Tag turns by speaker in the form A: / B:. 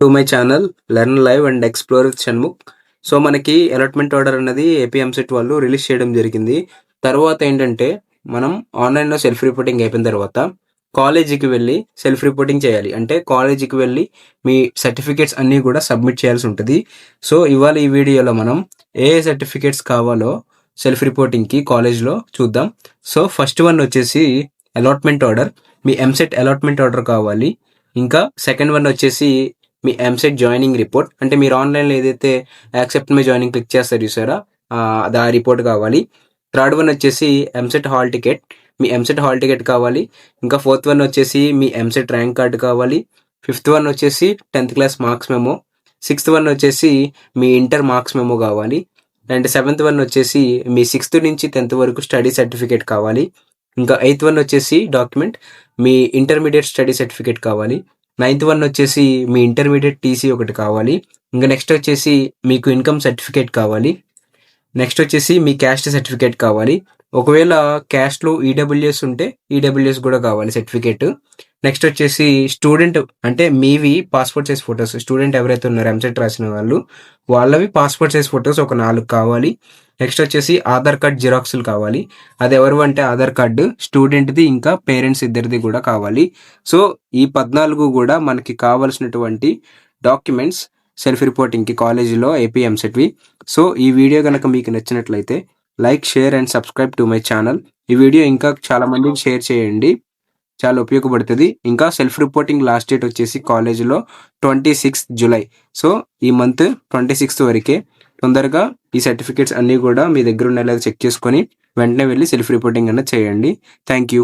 A: To my channel learn live and explore with Shanmukh. So మనకి allotment order అనేది AP EAMCET వాళ్ళు release చేయడం జరిగింది. తర్వాత ఏంటంటే మనం ఆన్లైన్లో సెల్ఫ్ రిపోర్టింగ్ అయిపోయిన తర్వాత కాలేజీకి వెళ్ళి సెల్ఫ్ రిపోర్టింగ్ చేయాలి. అంటే కాలేజీకి వెళ్ళి మీ సర్టిఫికేట్స్ అన్నీ కూడా సబ్మిట్ చేయాల్సి ఉంటుంది. సో ఇవాళ ఈ వీడియోలో మనం ఏ సర్టిఫికేట్స్ కావాలో సెల్ఫ్ రిపోర్టింగ్కి కాలేజ్లో చూద్దాం. సో ఫస్ట్ వన్ వచ్చేసి అలాట్మెంట్ ఆర్డర్. మీ ఎంసెట్ అలాట్మెంట్ ఆర్డర్ కావాలి. ఇంకా సెకండ్ వన్ వచ్చేసి మీ ఎంసెట్ జాయినింగ్ రిపోర్ట్. అంటే మీరు ఆన్లైన్లో ఏదైతే యాక్సెప్ట్ మై జాయినింగ్ క్లిక్ చేస్తారు చూసారా, అది ఆ రిపోర్ట్ కావాలి. థర్డ్ వన్ వచ్చేసి ఎంసెట్ హాల్ టికెట్. మీ ఎంసెట్ హాల్ టికెట్ కావాలి. ఇంకా ఫోర్త్ వన్ వచ్చేసి మీ ఎంసెట్ ర్యాంక్ కార్డు కావాలి. ఫిఫ్త్ వన్ వచ్చేసి 10th class marks memo. Sixth one వచ్చేసి మీ ఇంటర్ మార్క్స్ మెమో కావాలి. అండ్ సెవెంత్ వన్ వచ్చేసి మీ 6th నుంచి 10th వరకు స్టడీ సర్టిఫికేట్ కావాలి. ఇంకా 8th వన్ వచ్చేసి డాక్యుమెంట్ మీ ఇంటర్మీడియట్ స్టడీ సర్టిఫికేట్ కావాలి. 9th వన్ వచ్చేసి మీ ఇంటర్మీడియట్ టీసీ ఒకటి కావాలి. ఇంకా నెక్స్ట్ వచ్చేసి మీకు ఇన్కమ్ సర్టిఫికేట్ కావాలి. నెక్స్ట్ వచ్చేసి మీ క్యాస్ట్ సర్టిఫికేట్ కావాలి. ఒకవేళ క్యాస్ట్లో ఈడబ్ల్యూఎస్ ఉంటే ఈడబ్ల్యూఎస్ కూడా కావాలి సర్టిఫికేట్. నెక్స్ట్ వచ్చేసి స్టూడెంట్ అంటే మీవి పాస్పోర్ట్ సైజ్ ఫొటోస్, స్టూడెంట్ ఎవరైతే ఉన్నారో ఎంసెట్ రాసిన వాళ్ళవి పాస్పోర్ట్ సైజ్ ఫొటోస్ ఒక 4 కావాలి. నెక్స్ట్ వచ్చేసి ఆధార్ కార్డ్ జిరాక్స్లు కావాలి. అది ఎవరు అంటే ఆధార్ కార్డు స్టూడెంట్ది ఇంకా పేరెంట్స్ ఇద్దరిది కూడా కావాలి. సో ఈ 14 కూడా మనకి కావాల్సినటువంటి డాక్యుమెంట్స్ సెల్ఫ్ రిపోర్టింగ్కి కాలేజీలో ఏపీ ఎంసెట్వి. సో ఈ వీడియో కనుక మీకు నచ్చినట్లయితే like, share and subscribe to my channel. ఈ వీడియో ఇంకా చాలా మందికి షేర్ చేయండి, చాలా ఉపయోగపడుతుంది. ఇంకా సెల్ఫ్ రిపోర్టింగ్ లాస్ట్ డేట్ వచ్చేసి కాలేజీలో 26th జూలై. సో ఈ మంత్ 26th వరకే. తొందరగా ఈ సర్టిఫికేట్స్ అన్నీ కూడా మీ దగ్గర ఉన్న చెక్ చేసుకొని వెంటనే వెళ్ళి సెల్ఫ్ రిపోర్టింగ్ అన్నది చేయండి. Thank you.